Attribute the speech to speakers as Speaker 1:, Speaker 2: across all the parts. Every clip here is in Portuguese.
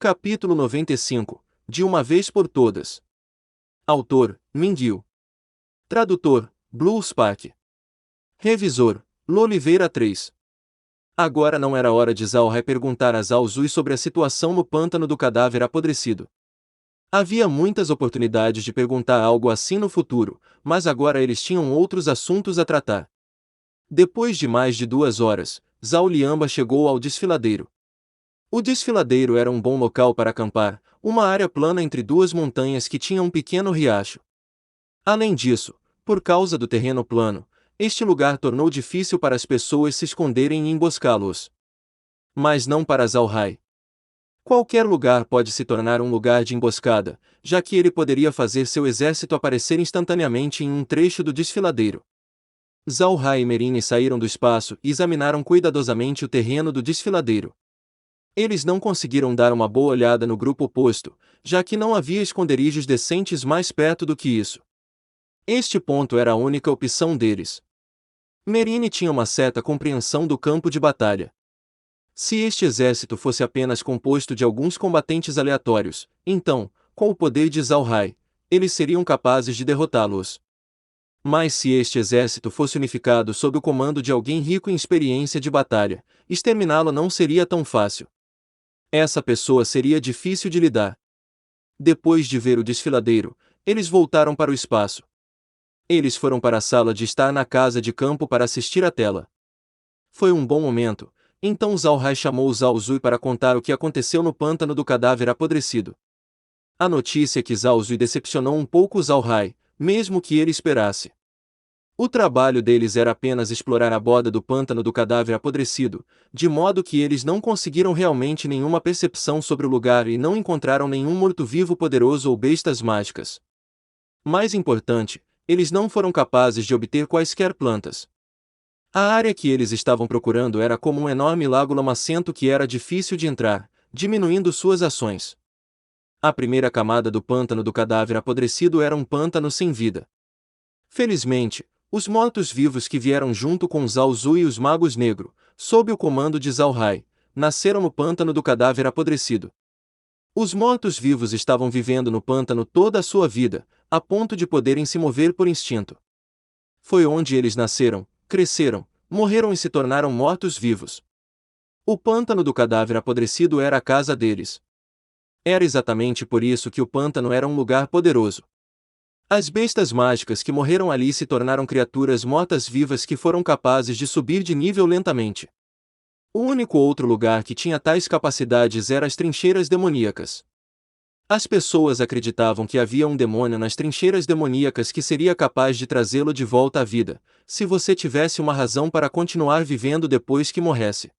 Speaker 1: Capítulo 95. De uma vez por todas. Autor, Mindil. Tradutor, Blue Spark. Revisor, Loliveira 3. Agora não era hora de Zhao Hai perguntar a Zhao Zui sobre a situação no pântano do cadáver apodrecido. Havia muitas oportunidades de perguntar algo assim no futuro, mas agora eles tinham outros assuntos a tratar. Depois de mais de 2 horas, Zhao Liamba chegou ao desfiladeiro. O desfiladeiro era um bom local para acampar, uma área plana entre 2 montanhas que tinha um pequeno riacho. Além disso, por causa do terreno plano, este lugar tornou difícil para as pessoas se esconderem e emboscá-los. Mas não para Zhao Hai. Qualquer lugar pode se tornar um lugar de emboscada, já que ele poderia fazer seu exército aparecer instantaneamente em um trecho do desfiladeiro. Zhao Hai e Merini saíram do espaço e examinaram cuidadosamente o terreno do desfiladeiro. Eles não conseguiram dar uma boa olhada no grupo oposto, já que não havia esconderijos decentes mais perto do que isso. Este ponto era a única opção deles. Merini tinha uma certa compreensão do campo de batalha. Se este exército fosse apenas composto de alguns combatentes aleatórios, então, com o poder de Zhao Hai, eles seriam capazes de derrotá-los. Mas se este exército fosse unificado sob o comando de alguém rico em experiência de batalha, exterminá-lo não seria tão fácil. Essa pessoa seria difícil de lidar. Depois de ver o desfiladeiro, eles voltaram para o espaço. Eles foram para a sala de estar na casa de campo para assistir à tela. Foi um bom momento, então Zhao Hai chamou Zhao Zui para contar o que aconteceu no pântano do cadáver apodrecido. A notícia que Zhao Zui decepcionou um pouco Zhao Hai, mesmo que ele esperasse. O trabalho deles era apenas explorar a borda do pântano do cadáver apodrecido, de modo que eles não conseguiram realmente nenhuma percepção sobre o lugar e não encontraram nenhum morto-vivo poderoso ou bestas mágicas. Mais importante, eles não foram capazes de obter quaisquer plantas. A área que eles estavam procurando era como um enorme lago lamacento que era difícil de entrar, diminuindo suas ações. A primeira camada do pântano do cadáver apodrecido era um pântano sem vida. Felizmente, os mortos-vivos que vieram junto com Zhao Zui e os magos negros, sob o comando de Zhao Hai, nasceram no pântano do cadáver apodrecido. Os mortos-vivos estavam vivendo no pântano toda a sua vida, a ponto de poderem se mover por instinto. Foi onde eles nasceram, cresceram, morreram e se tornaram mortos-vivos. O pântano do cadáver apodrecido era a casa deles. Era exatamente por isso que o pântano era um lugar poderoso. As bestas mágicas que morreram ali se tornaram criaturas mortas-vivas que foram capazes de subir de nível lentamente. O único outro lugar que tinha tais capacidades era as trincheiras demoníacas. As pessoas acreditavam que havia um demônio nas trincheiras demoníacas que seria capaz de trazê-lo de volta à vida, se você tivesse uma razão para continuar vivendo depois que morresse.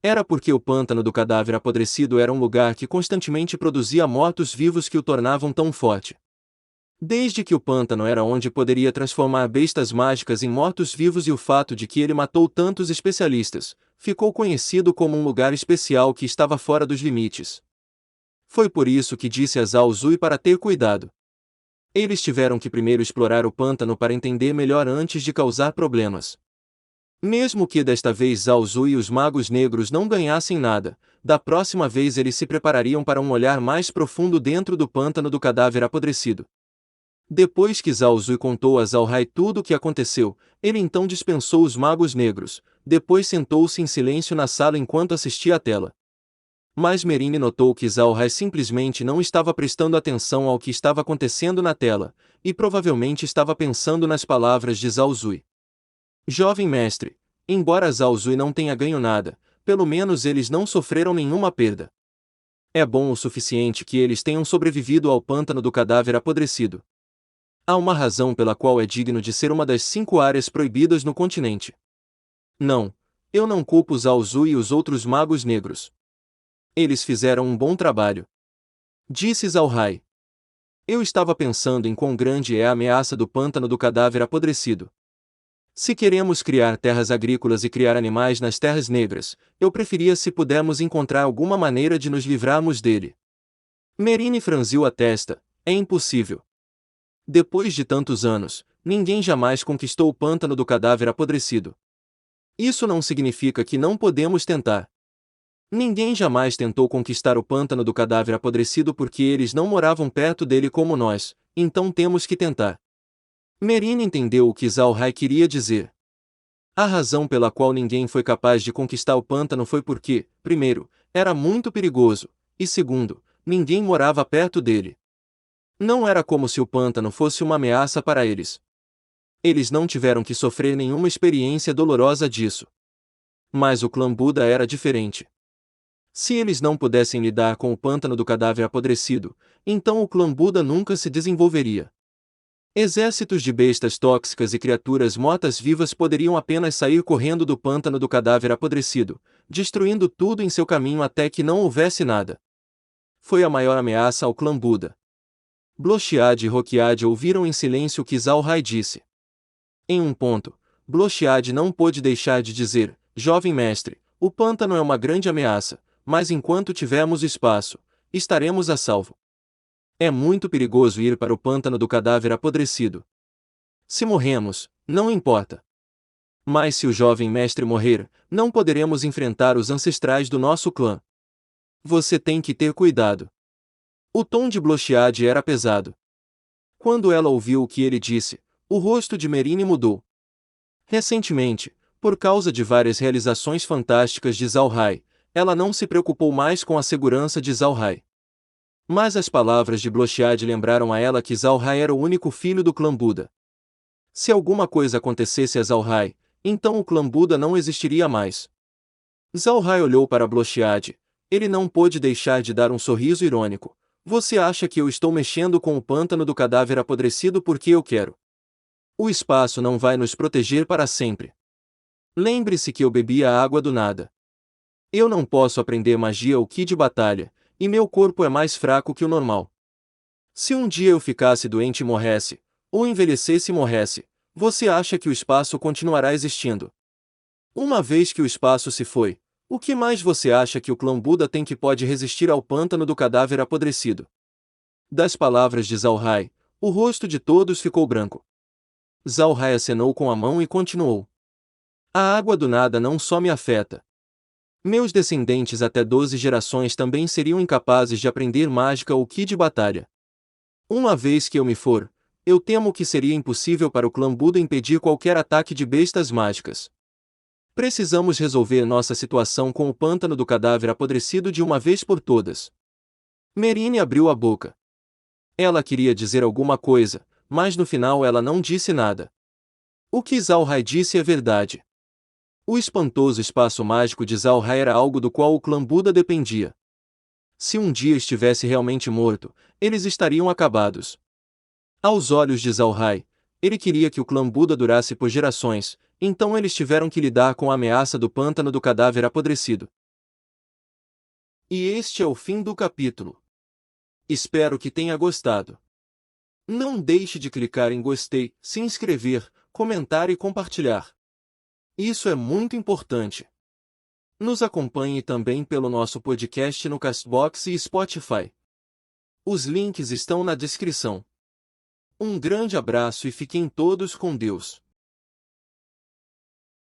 Speaker 1: Era porque o pântano do cadáver apodrecido era um lugar que constantemente produzia mortos-vivos que o tornavam tão forte. Desde que o pântano era onde poderia transformar bestas mágicas em mortos-vivos e o fato de que ele matou tantos especialistas, ficou conhecido como um lugar especial que estava fora dos limites. Foi por isso que disse a Zhao Zui para ter cuidado. Eles tiveram que primeiro explorar o pântano para entender melhor antes de causar problemas. Mesmo que desta vez Zhao Zui e os magos negros não ganhassem nada, da próxima vez eles se preparariam para um olhar mais profundo dentro do pântano do cadáver apodrecido. Depois que Zhao Zui contou a Zhao Hai tudo o que aconteceu, ele então dispensou os magos negros, depois sentou-se em silêncio na sala enquanto assistia à tela. Mas Merini notou que Zhao Hai simplesmente não estava prestando atenção ao que estava acontecendo na tela, e provavelmente estava pensando nas palavras de Zhao Zui. Jovem mestre, embora Zhao Zui não tenha ganho nada, pelo menos eles não sofreram nenhuma perda. É bom o suficiente que eles tenham sobrevivido ao pântano do cadáver apodrecido. Há uma razão pela qual é digno de ser uma das 5 áreas proibidas no continente. Não, eu não culpo Zhao Zui e os outros magos negros. Eles fizeram um bom trabalho. Disse Zhao Hai. Eu estava pensando em quão grande é a ameaça do pântano do cadáver apodrecido. Se queremos criar terras agrícolas e criar animais nas terras negras, eu preferia se pudermos encontrar alguma maneira de nos livrarmos dele. Merini franziu a testa, é impossível. Depois de tantos anos, ninguém jamais conquistou o pântano do cadáver apodrecido. Isso não significa que não podemos tentar. Ninguém jamais tentou conquistar o pântano do cadáver apodrecido porque eles não moravam perto dele como nós, então temos que tentar. Merine entendeu o que Zalhai queria dizer. A razão pela qual ninguém foi capaz de conquistar o pântano foi porque, primeiro, era muito perigoso, e segundo, ninguém morava perto dele. Não era como se o pântano fosse uma ameaça para eles. Eles não tiveram que sofrer nenhuma experiência dolorosa disso. Mas o clã Buda era diferente. Se eles não pudessem lidar com o pântano do cadáver apodrecido, então o clã Buda nunca se desenvolveria. Exércitos de bestas tóxicas e criaturas mortas-vivas poderiam apenas sair correndo do pântano do cadáver apodrecido, destruindo tudo em seu caminho até que não houvesse nada. Foi a maior ameaça ao clã Buda. Blochiad e Roquiad ouviram em silêncio o que Zalhai disse. Em um ponto, Blochiad não pôde deixar de dizer: jovem mestre, o pântano é uma grande ameaça, mas enquanto tivermos espaço, estaremos a salvo. É muito perigoso ir para o pântano do cadáver apodrecido. Se morremos, não importa. Mas se o jovem mestre morrer, não poderemos enfrentar os ancestrais do nosso clã. Você tem que ter cuidado. O tom de Blochiad era pesado. Quando ela ouviu o que ele disse, o rosto de Merine mudou. Recentemente, por causa de várias realizações fantásticas de Zalhai, ela não se preocupou mais com a segurança de Zalhai. Mas as palavras de Blochiad lembraram a ela que Zalhai era o único filho do clã Buda. Se alguma coisa acontecesse a Zalhai, então o clã Buda não existiria mais. Zalhai olhou para Blochiad. Ele não pôde deixar de dar um sorriso irônico. Você acha que eu estou mexendo com o pântano do cadáver apodrecido porque eu quero? O espaço não vai nos proteger para sempre. Lembre-se que eu bebi a água do nada. Eu não posso aprender magia ou ki de batalha, e meu corpo é mais fraco que o normal. Se um dia eu ficasse doente e morresse, ou envelhecesse e morresse, você acha que o espaço continuará existindo? Uma vez que o espaço se foi, o que mais você acha que o clã Buda tem que pode resistir ao pântano do cadáver apodrecido? Das palavras de Zalhai, o rosto de todos ficou branco. Zalhai acenou com a mão e continuou. A água do nada não só me afeta. Meus descendentes até 12 gerações também seriam incapazes de aprender mágica ou ki de batalha. Uma vez que eu me for, eu temo que seria impossível para o clã Buda impedir qualquer ataque de bestas mágicas. Precisamos resolver nossa situação com o pântano do cadáver apodrecido de uma vez por todas. Merine abriu a boca. Ela queria dizer alguma coisa, mas no final ela não disse nada. O que Zalhai disse é verdade. O espantoso espaço mágico de Zalhai era algo do qual o clã Buda dependia. Se um dia estivesse realmente morto, eles estariam acabados. Aos olhos de Zalhai, ele queria que o clã Buda durasse por gerações, então eles tiveram que lidar com a ameaça do pântano do cadáver apodrecido. E este é o fim do capítulo. Espero que tenha gostado. Não deixe de clicar em gostei, se inscrever, comentar e compartilhar. Isso é muito importante. Nos acompanhe também pelo nosso podcast no Castbox e Spotify. Os links estão na descrição. Um grande abraço e fiquem todos com Deus.